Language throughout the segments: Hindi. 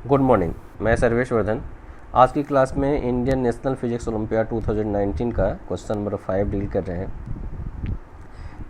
गुड मॉर्निंग, मैं सर्वेश वर्धन। आज की क्लास में इंडियन नेशनल फिजिक्स ओलंपियाड 2019 का क्वेश्चन नंबर 5 डील कर रहे हैं।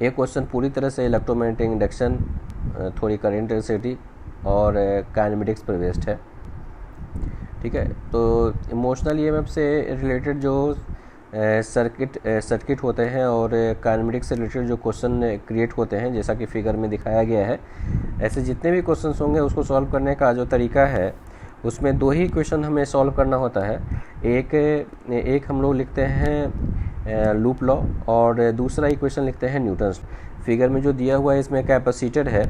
ये क्वेश्चन पूरी तरह से इलेक्ट्रोमैग्नेटिक इंडक्शन, थोड़ी करंट इलेक्ट्रिसिटी और काइनेमेटिक्स पर बेस्ड है। ठीक है, तो इमोशनल ईएमएफ से रिलेटेड जो सर्किट होते हैं और काइनेमेटिक्स से रिलेटेड जो क्वेश्चन क्रिएट होते हैं, जैसा कि फिगर में दिखाया गया है, ऐसे जितने भी क्वेश्चंस होंगे उसको सॉल्व करने का जो तरीका है उसमें दो ही क्वेश्चन हमें सॉल्व करना होता है। एक हम लोग लिखते हैं लूप लॉ और दूसरा इक्वेशन लिखते हैं न्यूटन्स। फिगर में जो दिया हुआ है इसमें कैपेसिटर है।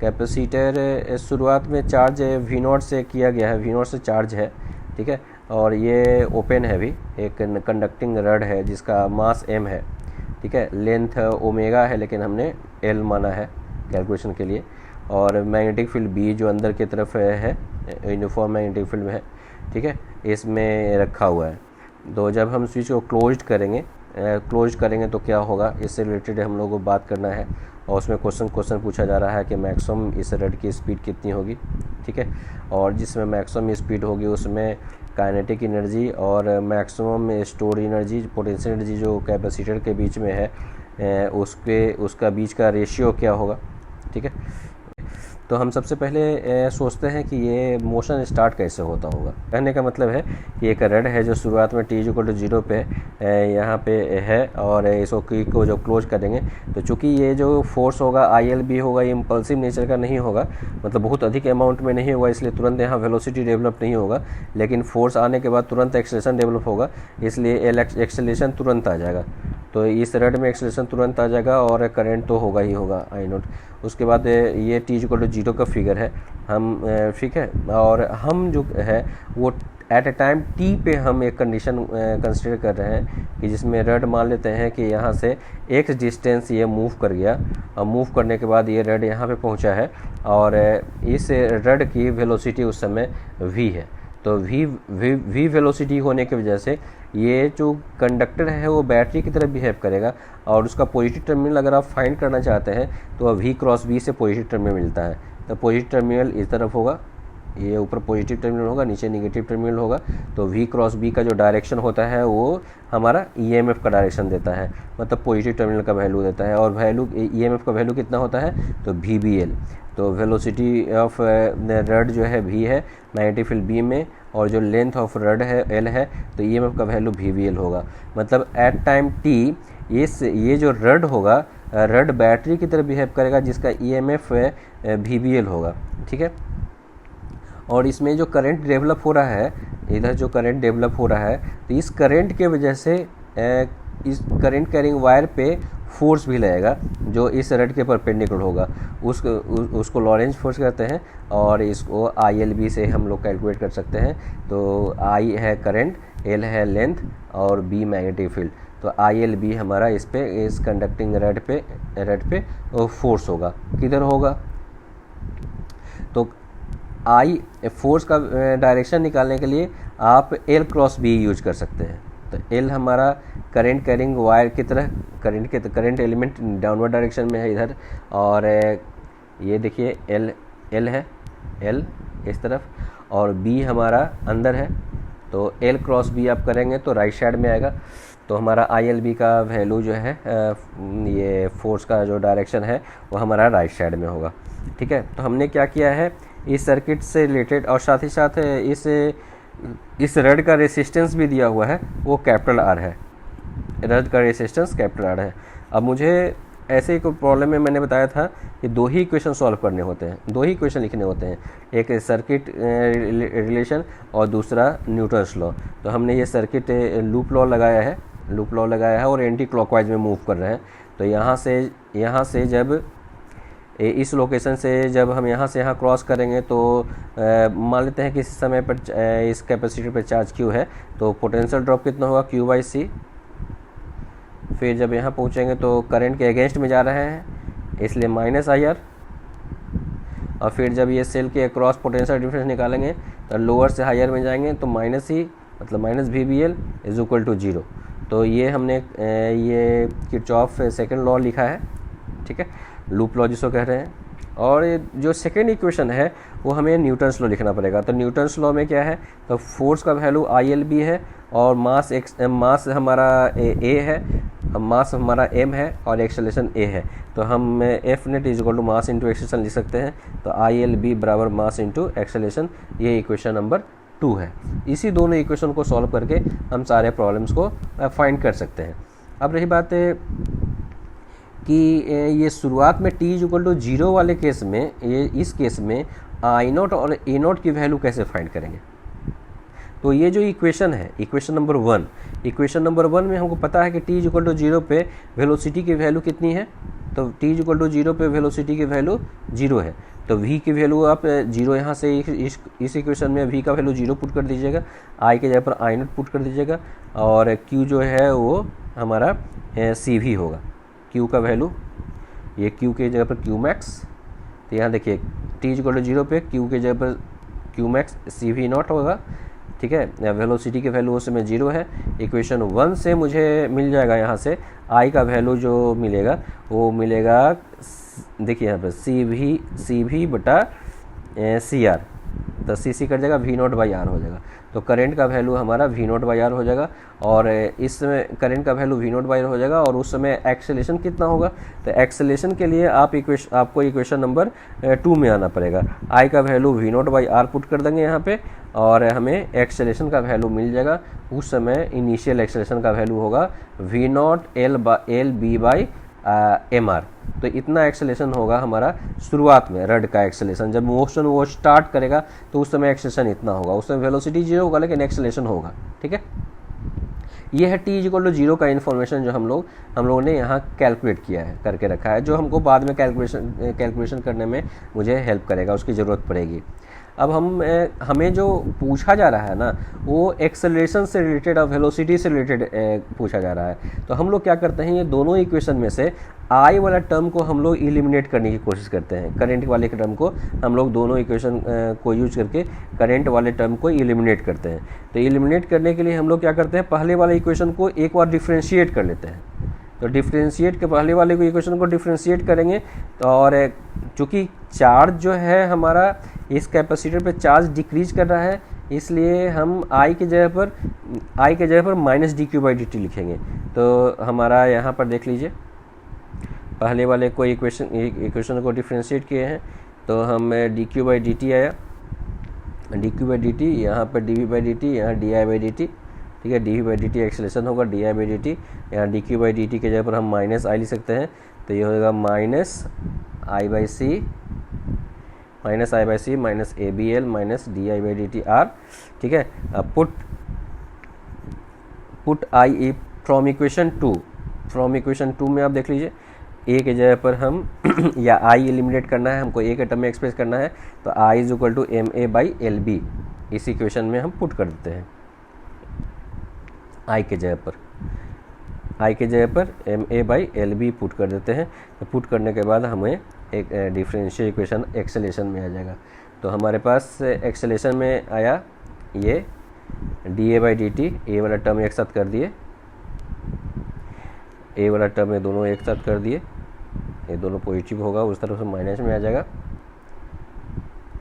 कैपेसिटर शुरुआत में चार्ज V0 से किया गया है, V0 से चार्ज है। ठीक है, और ये ओपन है भी, एक कंडक्टिंग रड है जिसका मास m है। ठीक है, लेंथ ओमेगा है लेकिन हमने l माना है कैलकुलेशन के लिए। और मैग्नेटिक फील्ड B जो अंदर की तरफ है, यूनिफॉर्म मैग्नेटिक फील्ड में है। ठीक है, इसमें रखा हुआ है। तो जब हम स्विच को क्लोज करेंगे तो क्या होगा, इससे रिलेटेड हम लोगों को बात करना है। और उसमें क्वेश्चन पूछा जा रहा है कि मैक्सिमम इस रड की स्पीड कितनी होगी। ठीक है, और जिसमें मैक्सिमम स्पीड होगी उसमें काइनेटिक एनर्जी और maximum store energy, potential energy जो कैपेसिटर के बीच में है, उसका बीच का रेशियो क्या होगा। ठीक है, तो हम सबसे पहले सोचते हैं कि ये मोशन स्टार्ट कैसे होता होगा। कहने का मतलब है कि एक रड है जो शुरुआत में t=0 पे यहाँ पे है और इसको की को जो क्लोज करेंगे तो चूँकि ये जो फोर्स होगा ILB होगा, ये इम्पल्सिव नेचर का नहीं होगा, मतलब बहुत अधिक अमाउंट में नहीं होगा, इसलिए तुरंत यहाँ वेलोसिटी डेवलप नहीं होगा। लेकिन फोर्स आने के बाद तुरंत एक्सेलरेशन डेवलप होगा, इसलिए एक्सेलरेशन तुरंत आ जाएगा। तो इस रड में एक्सेलरेशन तुरंत आ जाएगा और करंट तो होगा ही होगा I0। उसके बाद ये t=0 का फिगर है हम, ठीक है, और हम जो है वो एट ए टाइम t पे हम एक कंडीशन कंसिडर कर रहे हैं कि जिसमें रड मान लेते हैं कि यहाँ से x डिस्टेंस ये मूव कर गया और मूव करने के बाद ये रड यहाँ पे पहुँचा है और इस रड की वेलोसिटी उस समय v है। तो v वेलोसिटी होने की वजह से ये जो कंडक्टर है वो बैटरी की तरह बिहेव करेगा और उसका पॉजिटिव टर्मिनल अगर आप फाइंड करना चाहते हैं तो v×b से पॉजिटिव टर्मिनल मिलता है। तो पॉजिटिव टर्मिनल इस तरफ होगा, ये ऊपर पॉजिटिव टर्मिनल होगा, नीचे नेगेटिव टर्मिनल होगा। तो v×b का जो डायरेक्शन होता है वो हमारा EMF का डायरेक्शन देता है, मतलब पॉजिटिव टर्मिनल का वैल्यू देता है। और वैल्यू EMF का वैल्यू कितना होता है, तो VBL। तो वेलोसिटी ऑफ रड जो है v है मैग्नेटिक फील्ड B में, और जो लेंथ ऑफ रड है L है, तो EMF का वैल्यू VBL होगा। मतलब एट टाइम t ये जो रड होगा, रड बैटरी की तरह बिहेव करेगा जिसका EMF VBL होगा। ठीक है, और इसमें जो करंट डेवलप हो रहा है, इधर जो करंट डेवलप हो रहा है, तो इस करंट के वजह से इस करंट कैरिंग वायर पे फोर्स भी लगेगा जो इस रड के परपेंडिकुलर होगा। उसको लॉरेंज फोर्स कहते हैं और इसको ILB से हम लोग कैलकुलेट कर सकते हैं। तो I है करंट, L है लेंथ और B मैग्नेटिक फील्ड। तो ILB हमारा इस कंडक्टिंग रड पे फोर्स होगा। किधर होगा, तो फोर्स का डायरेक्शन निकालने के लिए आप L×B यूज कर सकते हैं। तो L हमारा करंट कैरिंग वायर की तरह, करंट एलिमेंट डाउनवर्ड डायरेक्शन में है इधर, और ये देखिए L है, L इस तरफ, और B हमारा अंदर है। तो L×B आप करेंगे तो राइट साइड में आएगा। तो हमारा ILB का वैल्यू जो है, ये फोर्स का जो डायरेक्शन है वो हमारा राइट साइड में होगा। ठीक है, तो हमने क्या किया है इस सर्किट से रिलेटेड, और साथ ही साथ इस रड का रेसिस्टेंस भी दिया हुआ है, वो R है। रड का रेसिस्टेंस R है। अब मुझे ऐसे एक प्रॉब्लम में मैंने बताया था कि दो ही इक्वेशन सॉल्व करने होते हैं, दो ही इक्वेशन लिखने होते हैं, एक सर्किट रिलेशन और दूसरा न्यूटन्स लॉ। तो हमने ये सर्किट लूप लॉ लगाया है और एंटी क्लॉकवाइज में मूव कर रहे हैं। तो यहाँ से जब इस लोकेशन से जब हम यहाँ से यहाँ क्रॉस करेंगे तो मान लेते हैं कि इस समय पर इस कैपेसिटर पर चार्ज Q है, तो पोटेंशियल ड्रॉप कितना होगा, Q/C। फिर जब यहाँ पहुँचेंगे तो करंट के अगेंस्ट में जा रहे हैं इसलिए -IR, और फिर जब ये सेल के क्रॉस पोटेंशियल डिफरेंस निकालेंगे तो लोअर से हायर में जाएंगे तो -E, मतलब -VBL = 0। तो ये हमने ये किरचॉफ सेकंड लॉ लिखा है। ठीक है, लूप लॉ जिसको कह रहे हैं। और जो सेकेंड इक्वेशन है वो हमें न्यूटन्स लॉ लिखना पड़ेगा। तो न्यूटन्स लॉ में क्या है, तो फोर्स का वैल्यू ILB है और मास हमारा A है, मास हमारा m है और एक्सेलरेशन a है। तो हम F net is equal to mass into acceleration लिख सकते हैं। तो ILB बराबर मास इंटू एक्सेलरेशन, ये इक्वेशन नंबर 2 है। इसी दोनों इक्वेशन को सॉल्व करके हम सारे प्रॉब्लम्स को फाइंड कर सकते हैं। अब रही बात कि ये शुरुआत में t इज इक्वल टू 0 वाले केस में, ये इस केस में I0 और A0 की वैल्यू कैसे फाइंड करेंगे। तो ये जो इक्वेशन है, इक्वेशन नंबर 1, इक्वेशन नंबर 1 में हमको पता है कि t इज इक्वल टू 0 पे वेलोसिटी की वैल्यू कितनी है। तो t इज इक्वल टू 0 पे वेलोसिटी की वैल्यू 0 है। तो v की वैल्यू आप 0 यहाँ से इस इक्वेशन में v का वैल्यू 0 पुट कर दीजिएगा, i के जगह पर I0 पुट कर दीजिएगा और q जो है वो हमारा CV होगा। q का वैल्यू, ये q के जगह पर q मैक्स, तो यहाँ देखिए t इज इक्वल टू 0 पे q के जगह पर q मैक्स CV0 होगा। ठीक है, वेलोसिटी की वैल्यू उस समय 0 है। इक्वेशन 1 से मुझे मिल जाएगा यहाँ से i का वैल्यू जो मिलेगा वो मिलेगा, देखिए यहाँ पर CV बटा CR, तो CC कट जाएगा, V0 बाई R हो जाएगा। तो करंट का वैल्यू हमारा V0 बाई R हो जाएगा और इस समय करंट का वैल्यू V0 बाई R हो जाएगा। और उस समय एक्सेलरेशन कितना होगा, तो एक्सेलरेशन के लिए आपको इक्वेशन नंबर 2 में आना पड़ेगा। I का value V0 by R put कर देंगे यहाँ पे और हमें एक्सेलरेशन का वैल्यू मिल जाएगा। उस समय इनिशियल एक्सेलरेशन का वैल्यू होगा V0 L B by MR। तो इतना एक्सेलरेशन होगा हमारा शुरुआत में, रड का एक्सेलरेशन। जब मोशन वो स्टार्ट करेगा तो उस समय एक्सेलरेशन इतना होगा, उस समय वेलोसिटी 0 होगा लेकिन एक्सेलरेशन होगा। ठीक है, ये है t इज इक्वल टू 0 का इन्फॉर्मेशन जो हम लोगों ने यहाँ कैलकुलेट किया है, करके रखा है, जो हमको बाद में कैलकुलेशन करने में मुझे हेल्प करेगा, उसकी ज़रूरत पड़ेगी। अब हमें जो पूछा जा रहा है ना, वो एक्सेलरेशन से रिलेटेड और वेलोसिटी से रिलेटेड पूछा जा रहा है। तो हम लोग क्या करते हैं, ये दोनों इक्वेशन में से I वाला टर्म को हम लोग एलिमिनेट करने की कोशिश करते हैं। करंट वाले टर्म को हम लोग दोनों इक्वेशन को यूज करके करंट वाले टर्म को एलिमिनेट करते हैं। तो एलिमिनेट करने के लिए हम लोग क्या करते हैं, पहले वाले इक्वेशन को एक बार डिफ्रेंशिएट कर लेते हैं। तो डिफ्रेंशिएट के पहले वाले को इक्वेशन को डिफ्रेंशिएट करेंगे तो, और चूँकि चार्ज जो है हमारा इस कैपेसिटर पे चार्ज डिक्रीज कर रहा है, इसलिए हम I के जगह पर माइनस dq/dt लिखेंगे। तो हमारा यहाँ पर देख लीजिए, पहले वाले को इक्वेशन को डिफ्रेंशिएट किए हैं तो हम dq/dt आया, dq/dt, यहाँ पर dv/dt, यहाँ di/dt। ठीक है, dv/dt एक्सेलरेशन होगा, di/dt, यहाँ dq/dt के जगह पर हम माइनस I लिख सकते हैं। तो ये होगा minus I by C minus ABL minus di/dt R। ठीक है, पुट I फ्रॉम इक्वेशन 2 में आप देख लीजिए, A के जगह पर हम या I एलिमिनेट करना है, हमको A के टर्म में एक्सप्रेस करना है, तो I is equal to MA by LB इस इक्वेशन में हम पुट कर देते हैं। I के जगह पर MA बाई LB पुट कर देते हैं। तो पुट करने के बाद हमें एक डिफरेंशियल इक्वेशन एक्सेलरेशन में आ जाएगा। तो हमारे पास एक्सेलरेशन में आया ये da/dt, A वाला टर्म एक साथ कर दिए, A वाला टर्म ये दोनों एक साथ कर दिए, ये दोनों पॉजिटिव होगा, उस तरफ से माइनस में आ जाएगा।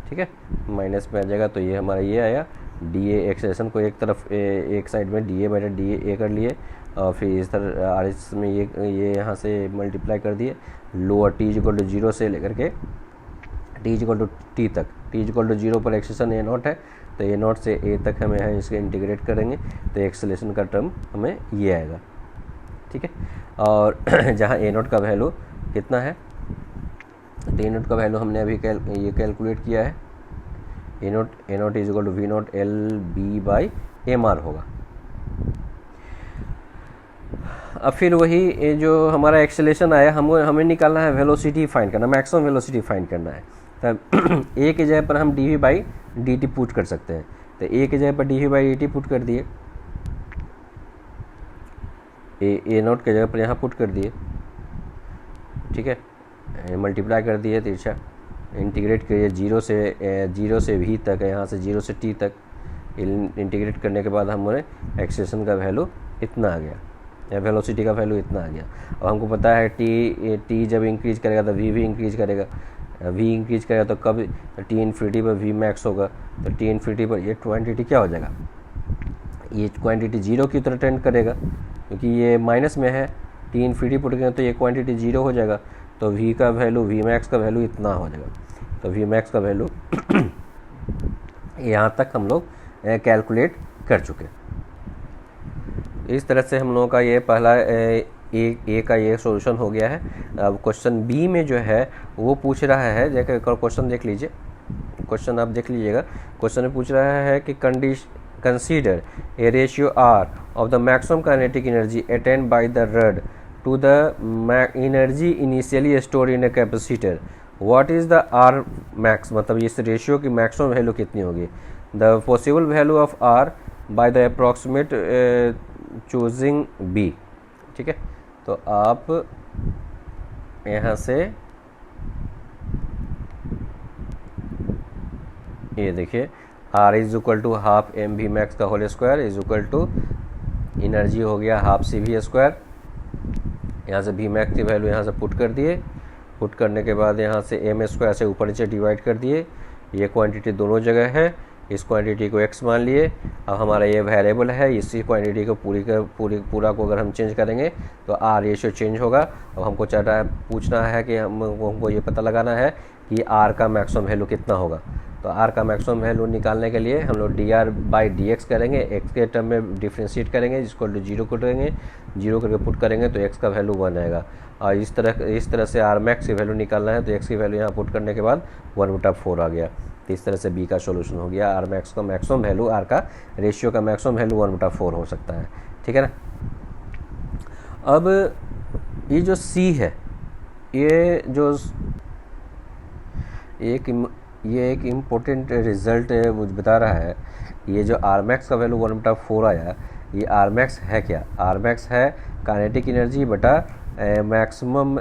ठीक है, माइनस में आ जाएगा। तो ये हमारा ये आया dA, एक्सेलरेशन को एक तरफ एक साइड में da/dA कर लिए और फिर इस तरह RS में ये यहाँ से मल्टीप्लाई कर दिए। लोअर t इक्वल टू 0 से लेकर के t इक्वल टू t तक, t इक्वल टू 0 पर एक्सेलरेशन A0 है, तो A0 से A तक हमें है इसके इंटीग्रेट करेंगे तो एक्सेलरेशन का टर्म हमें ये आएगा। ठीक है, और जहाँ A0 का वैल्यू कितना है, तो A0 का वैल्यू हमने अभी ये कैलकुलेट किया है, A0 is equal to V0 LB by MR होगा। अब फिर वही जो हमारा एक्सेलरेशन आया, हमें निकालना है वेलोसिटी फाइंड करना, मैक्सिमम वेलोसिटी फाइंड करना है। तब A के जगह पर हम dv/dt पुट कर सकते हैं। तो A के जगह पर dv/dt पुट कर दिए, A0 के जगह पर यहाँ पुट कर दिए। ठीक है, मल्टीप्लाई कर दिए, तिरछा इंटीग्रेट करिए 0 से V तक, यहाँ से 0 से t तक इंटीग्रेट करने के बाद हमारे एक्सेलरेशन का वैल्यू इतना आ गया, वेलोसिटी का वैल्यू इतना आ गया। और हमको पता है t जब इंक्रीज करेगा तो v भी इंक्रीज करेगा, वी इंक्रीज करेगा तो कब टी इन्फिनिटी पर वी मैक्स होगा, तो टी इन्फिनिटी पर ये क्वांटिटी क्या हो जाएगा, ये क्वांटिटी जीरो की तरह टेंड करेगा क्योंकि ये माइनस में है, टी इन्फिनिटी पुट करेंगे तो ये क्वांटिटी जीरो हो जाएगा, तो वी का वैल्यू वी मैक्स का वैल्यू इतना हो जाएगा, तो वी मैक्स का वैल्यू यहाँ तक हम लोग कैलकुलेट कर चुके। इस तरह से हम लोगों का ये पहला ए का ये सॉल्यूशन हो गया है। अब क्वेश्चन बी में जो है वो पूछ रहा है, देखिए क्वेश्चन देख लीजिए, क्वेश्चन आप देख लीजिएगा। क्वेश्चन में पूछ रहा है कि consider a ratio R of the maximum kinetic energy attained by the rod to the energy initially store in a capacitor, what is the R max, मतलब इस रेशियो की मैक्सिमम वैल्यू कितनी होगी, the possible value of R by the approximate choosing B. ठीक है, तो आप यहाँ से ये देखिए R is equal to half m v max का whole square is equal to energy हो गया हाफ सी वी स्क्वायर। यहाँ से वी मैक्स की वैल्यू यहाँ से पुट कर दिए, पुट करने के बाद यहाँ से एम स्क्वायर से ऊपर नीचे डिवाइड कर दिए, ये क्वांटिटी दोनों जगह है, इस क्वांटिटी को x मान लिए। अब हमारा ये वेरिएबल है, इसी क्वांटिटी को पूरा को अगर हम चेंज करेंगे तो r रेशियो चेंज होगा। अब हमको पूछना है कि हमको ये पता लगाना है कि r का मैक्सिमम वैल्यू कितना होगा। तो r का मैक्सिमम वैल्यू निकालने के लिए हम लोग dr/dx करेंगे, x के टर्म में डिफ्रेंशिएट करेंगे, जिसको 0 करेंगे, 0 करके पुट करेंगे तो x का वैल्यू 1 आएगा। और इस तरह से r मैक्स की वैल्यू निकालना है तो x की वैल्यू यहाँ पुट करने के बाद 1/4 आ गया। तो इस तरह से b का सॉल्यूशन हो गया। r मैक्स का मैक्सिमम वैल्यू, r का रेशियो का मैक्सिमम वैल्यू 1/4 हो सकता है। ठीक है ना। अब ये जो c है, ये एक इम्पोर्टेंट रिजल्ट मुझे बता रहा है। ये जो r मैक्स का वैल्यू 1/4 आया, ये r मैक्स है क्या, r मैक्स है काइनेटिक एनर्जी बटा maximum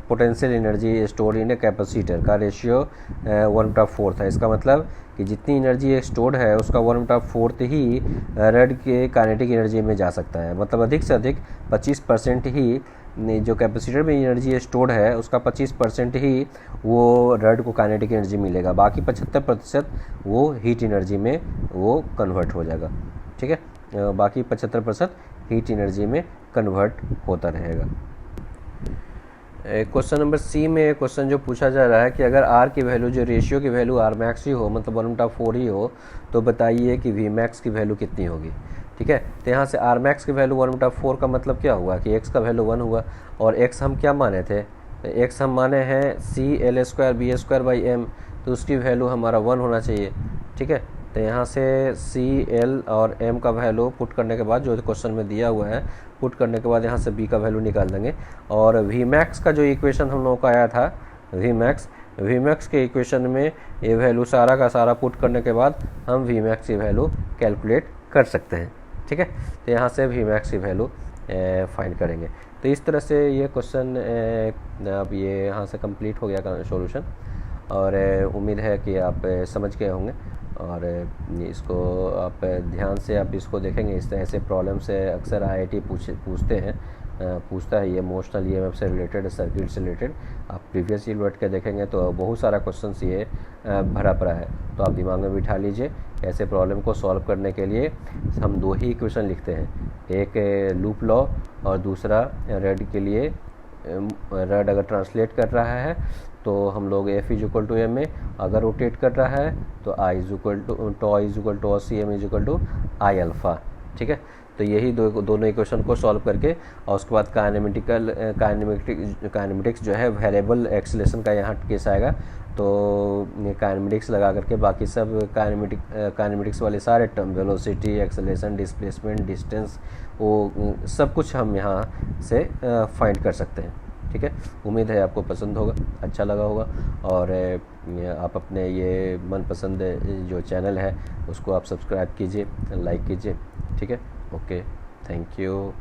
potential energy store in a capacitor का रेशियो 1/4 था। इसका मतलब कि जितनी एनर्जी स्टोर्ड है उसका 1/4 ही रड के काइनेटिक एनर्जी में जा सकता है। मतलब अधिक से अधिक 25% ही जो कैपेसिटर में एनर्जी स्टोर्ड है उसका 25% ही वो रड को काइनेटिक एनर्जी मिलेगा, बाकी 75% वो हीट एनर्जी में वो कन्वर्ट हो जाएगा। ठीक है, बाकी 75% हीट एनर्जी में कन्वर्ट होता रहेगा। क्वेश्चन नंबर सी में क्वेश्चन जो पूछा जा रहा है कि अगर r की वैल्यू, जो रेशियो की वैल्यू r मैक्स ही हो, मतलब 1/4 ही हो, तो बताइए कि v मैक्स की वैल्यू कितनी होगी। ठीक है, तो यहाँ से r मैक्स की वैल्यू 1/4 का मतलब क्या हुआ कि x का वैल्यू 1 हुआ, और x हम क्या माने थे, x हम माने हैं CL²/B²/m, तो उसकी वैल्यू हमारा 1 होना चाहिए। ठीक है, तो यहाँ से CL और M का वैल्यू पुट करने के बाद, जो क्वेश्चन में दिया हुआ है, पुट करने के बाद यहाँ से B का वैल्यू निकाल देंगे। और V मैक्स का जो इक्वेशन हम लोगों का आया था, V मैक्स के इक्वेशन में ये वैल्यू सारा का सारा पुट करने के बाद हम V मैक्स की वैल्यू कैलकुलेट कर सकते हैं। ठीक है, तो यहाँ से V मैक्स की वैल्यू फाइंड करेंगे। तो इस तरह से ये क्वेश्चन अब ये यहाँ से कंप्लीट हो गया सॉल्यूशन, और उम्मीद है कि आप समझ गए होंगे, और इसको आप ध्यान से आप इसको देखेंगे। इस तरह से प्रॉब्लम से अक्सर IIT पूछता है, ये इमोशनल EMF से रिलेटेड, सर्किट से रिलेटेड। आप प्रीवियस ईयर बैठ के देखेंगे तो बहुत सारा क्वेश्चंस ये भरा पड़ा है, तो आप दिमाग में बिठा लीजिए। ऐसे प्रॉब्लम को सॉल्व करने के लिए हम 2 ही इक्वेशन लिखते हैं, एक लूप लॉ और दूसरा रेड के लिए, रेड अगर ट्रांसलेट कर रहा है तो हम लोग F = m में, अगर रोटेट कर रहा है तो I = CM = I α। ठीक है, तो यही दोनों इक्वेशन को सॉल्व करके, और उसके बाद काइनेमेटिक्स जो है वेरिएबल एक्सीलरेशन का यहाँ केस आएगा, तो काइनेमेटिक्स लगा करके बाकी सब काइनेमेटिक्स वाले सारे term, velocity, acceleration, displacement, distance, वो सब कुछ हम यहाँ से फाइंड कर सकते हैं। ठीक है, उम्मीद है आपको पसंद होगा, अच्छा लगा होगा, और आप अपने ये मनपसंद जो चैनल है उसको आप सब्सक्राइब कीजिए, लाइक कीजिए। ठीक है, ओके, थैंक यू।